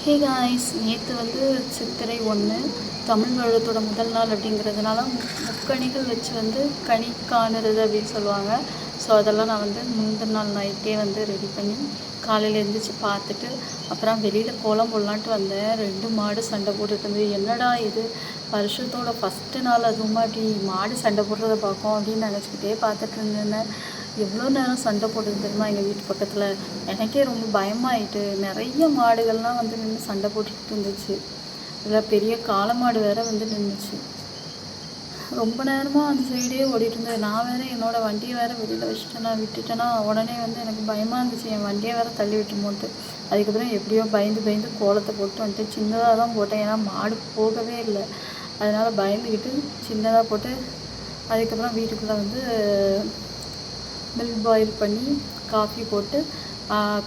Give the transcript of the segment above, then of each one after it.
Hey guys, நேற்று வந்து சித்திரை 1 தமிழ் வருடத்தோட முதல் நாள் அப்படிங்கிறதுனால முக்கணிகள் வச்சு வந்து கனி காணுறது அப்படின்னு சொல்லுவாங்க. ஸோ அதெல்லாம் நான் வந்து முந்தின நாள் நைட்டே வந்து ரெடி பண்ணி காலையில் எழுந்திரிச்சு பார்த்துட்டு அப்புறம் வெளியில் கோலம் போடலான்ட்டு வந்தேன். 2 மாடு சண்டை போட்டுட்டு இருந்தது. என்னடா இது வருஷத்தோட ஃபஸ்ட்டு நாள், அதுவுமா இப்படி மாடு சண்டை போடுறத பார்க்கும் அப்படின்னு நினச்சிக்கிட்டே பார்த்துட்டு இருந்தேன். எவ்வளோ நேரம் சண்டை போடுறது தெரியுமா எங்கள் வீட்டு பக்கத்தில். எனக்கே ரொம்ப பயமாயிட்டு. நிறைய மாடுகள்லாம் வந்து நின்று சண்டை போட்டுக்கிட்டு இருந்துச்சு. இதில் பெரிய காளை மாடு வேற வந்து நின்றுச்சு. ரொம்ப நேரமாக அந்த சைடே ஓடிட்டு இருந்தது. நான் வேறு என்னோடய வண்டியை வேறு வெளியில் விட்டுட்டேன்னா உடனே வந்து எனக்கு பயமாக இருந்துச்சு. என் வண்டியை வேறு தள்ளி விட்டுமோட்டு. அதுக்கப்புறம் எப்படியோ பயந்து கோலத்தை போட்டு வந்துட்டு சின்னதாக தான் போட்டேன். ஏன்னா மாடு போகவே இல்லை. அதனால் பயந்துக்கிட்டு சின்னதாக போட்டு அதுக்கப்புறம் வீட்டுக்குள்ளே வந்து மில்க் பாயில் பண்ணி காஃபி போட்டு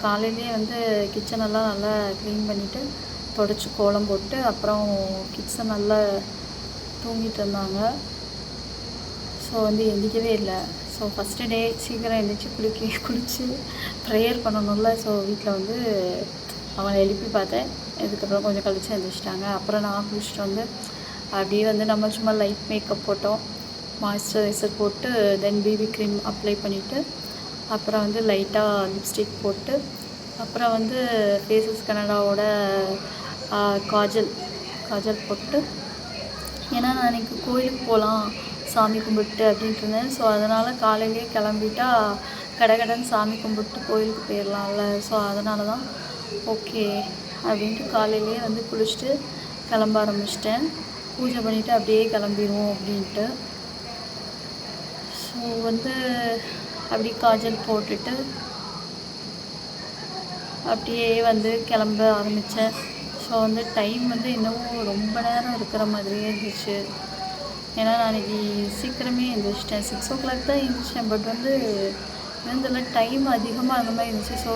காலையிலேயே வந்து கிச்சனெல்லாம் நல்லா க்ளீன் பண்ணிவிட்டு தொடச்சி கோலம் போட்டு அப்புறம் கிட்ஸை நல்லா தூங்கிட்டு இருந்தாங்க. ஸோ வந்து எந்திரிக்கவே இல்லை. ஸோ ஃபஸ்ட்டு டே சீக்கிரம் எழுந்திரிச்சு குளித்து ப்ரேயர் பண்ணணும்ல. ஸோ வீட்டில் வந்து அவங்கள எழுப்பி பார்த்தேன். இதுக்கப்புறம் கொஞ்சம் கழிச்சு எழுந்திரிச்சிட்டாங்க. அப்புறம் நான் குளிச்சுட்டு வந்து அப்படியே வந்து நம்ம சும்மா லைட் மேக்கப் போட்டோம். மாய்ஸ்சரைசர் போட்டு தென் பிபி க்ரீம் அப்ளை பண்ணிவிட்டு அப்புறம் வந்து லைட்டாக லிப்ஸ்டிக் போட்டு அப்புறம் வந்து ஃபேஸஸ் கனடாவோட காஜல் போட்டு, ஏன்னா நான் இன்றைக்கி கோயிலுக்கு போகலாம் சாமி கும்பிட்டு அப்படின்ட்டு இருந்தேன். ஸோ அதனால் காலையிலே கிளம்பிட்டா கடகடன்னு சாமி கும்பிட்டு கோயிலுக்கு போயிடலாம்ல. ஸோ அதனால தான் ஓகே அப்படின்ட்டு காலையிலே வந்து குளிச்சுட்டு கிளம்ப ஆரம்பிச்சிட்டேன். பூஜை பண்ணிவிட்டு அப்படியே கிளம்பிடுவோம் அப்படின்ட்டு. ஸோ வந்து அப்படி காஜல் போட்டுட்டு அப்படியே வந்து கிளம்ப ஆரம்பித்தேன். ஸோ வந்து டைம் வந்து இன்னமும் ரொம்ப நேரம் இருக்கிற மாதிரியே இருந்துச்சு. ஏன்னா நான் அன்றைக்கி சீக்கிரமே எழுந்திரிச்சிட்டேன். 6 o'clock தான் எழுந்திரிச்சேன். பட் வந்து இருந்ததில்ல டைம் அதிகமாக அந்த மாதிரி இருந்துச்சு. ஸோ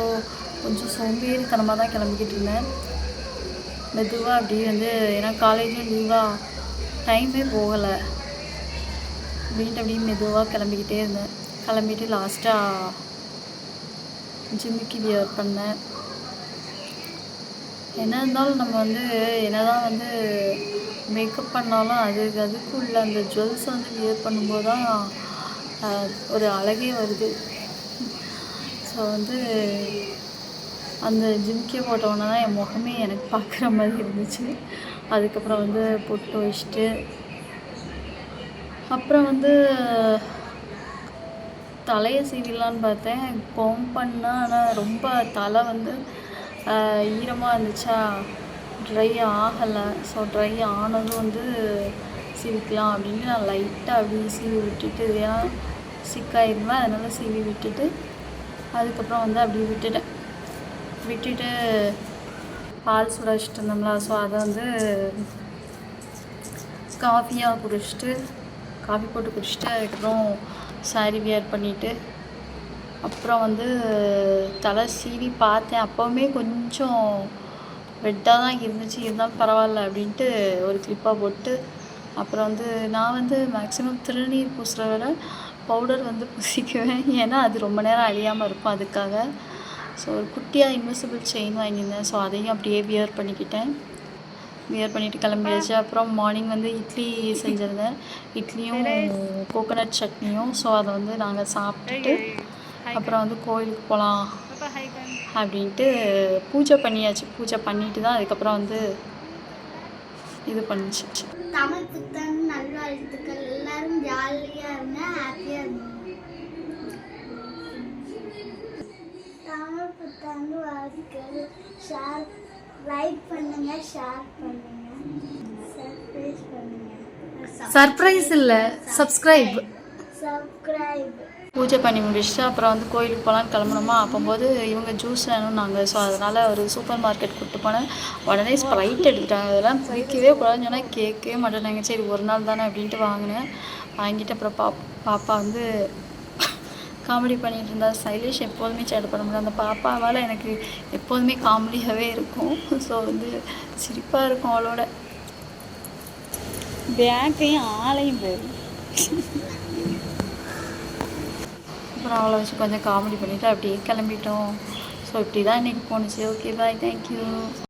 கொஞ்சம் சோம்பேறித்தனமாக தான் கிளம்பிக்கிட்டு இருந்தேன். மெதுவாக அப்படியே வந்து ஏன்னா காலேஜும் லீவாக டைமே போகலை அப்படின்ட்டு அப்படியே மெதுவாக கிளம்பிக்கிட்டே இருந்தேன். கிளம்பிட்டு லாஸ்ட்டாக ஜிம்முக்கு வியர் பண்ணேன். என்ன இருந்தாலும் நம்ம வந்து என்ன தான் வந்து மேக்கப் பண்ணாலும் அதுக்குள்ள அந்த ஜுவல்ஸை வந்து வியர் பண்ணும்போது தான் ஒரு அழகே வருது. ஸோ வந்து அந்த ஜிம்கே போட்டோன்னே தான் என் முகமே எனக்கு பார்க்குற மாதிரி இருந்துச்சு. அதுக்கப்புறம் வந்து பொட்டு வச்சுட்டு அப்புறம் வந்து தலையை சீவிடலான்னு பார்த்தேன். கோம் பண்ணால் ஆனால் ரொம்ப தலை வந்து ஈரமாக இருந்துச்சா, ட்ரை ஆகலை. ஸோ ட்ரை ஆனதும் வந்து சீவிக்கலாம் அப்படின்ட்டு நான் லைட்டாக அப்படி சீவி விட்டுட்டு, ஏன்னா சிக்காயிருந்தேன் அதனால் சீவி விட்டுட்டு அதுக்கப்புறம் வந்து அப்படி விட்டுட்டு பால் சுட வச்சுட்டு இருந்தோம்ல. ஸோ அதை வந்து காஃபி போட்டு குடிச்சிட்டு அதுக்கப்புறம் சாரி வியர் பண்ணிவிட்டு அப்புறம் வந்து தலை சீவி பார்த்தேன். அப்போவுமே கொஞ்சம் ரெட்டாக தான் இருந்துச்சு. இருந்தாலும் பரவாயில்ல அப்படின்ட்டு ஒரு கிளிப்பாக போட்டு அப்புறம் வந்து நான் வந்து மேக்ஸிமம் திருநீர் பூசுகிற விட பவுடர் வந்து பூசிக்குவேன். ஏன்னா அது ரொம்ப நேரம் அழியாமல் இருக்கும் அதுக்காக. ஸோ ஒரு குட்டியாக இன்விசிபிள் செயின் வாங்கியிருந்தேன். ஸோ அதையும் அப்படியே வியர் பண்ணிவிட்டு கிளம்பியாச்சு. அப்புறம் மார்னிங் வந்து இட்லி செஞ்சுருந்தேன். இட்லியும் கோகோனட் சட்னியும். ஸோ அதை வந்து நாங்கள் சாப்பிட்டுட்டு அப்புறம் வந்து கோயிலுக்கு போகலாம் அப்படின்ட்டு பூஜை பண்ணியாச்சு. பூஜை பண்ணிட்டு தான் அதுக்கப்புறம் வந்து இது பண்ணிச்சு. தமிழ் புத்தாண்டு நல்வாழ்த்துக்கள். எல்லாரும் ஜாலியாக இருங்க, ஹாப்பியாக இருங்க. தமிழ் புத்தாண்டு வாழ்த்துக்கள். லைக் பண்ணுங்க, ஷேர் பண்ணுங்க, சர்ப்ரைஸ் பண்ணுங்க. சர்ப்ரைஸ் இல்லை, சப்ஸ்கிரைப். பூஜை பண்ணி முடிச்சுட்டு அப்புறம் வந்து கோயிலுக்கு போகலான்னு கிளம்பணுமா. அப்போது இவங்க ஜூஸ் வேணும்னாங்க. ஸோ அதனால் ஒரு சூப்பர் மார்க்கெட் கூப்பிட்டு போனேன். உடனே ஸ்ப்ரைட் எடுத்துட்டாங்க. அதெல்லாம் குடிக்கவே கூடாதுன்னு சொன்னால் கேட்கவே மாட்டேனாங்க. சரி ஒரு நாள் தானே அப்படின்ட்டு வாங்கிட்டு அப்புறம் பாப்பா வந்து காமெடி பண்ணிகிட்டு இருந்தா. சைலேஷ் எப்போதுமே சேட்டை பண்ண முடியாது. அந்த பாப்பாவால் எனக்கு எப்போதுமே காமெடியாகவே இருக்கும். ஸோ வந்து சிரிப்பாக இருக்கும் அவளோட. பேக்கையும் ஆளையும் போயிடும். அப்புறம் அவளை வச்சு கொஞ்சம் காமெடி பண்ணிவிட்டு அப்படியே கிளம்பிட்டோம். ஸோ இப்படி தான் இன்றைக்கி போணுச்சு. Okay bye, thank you.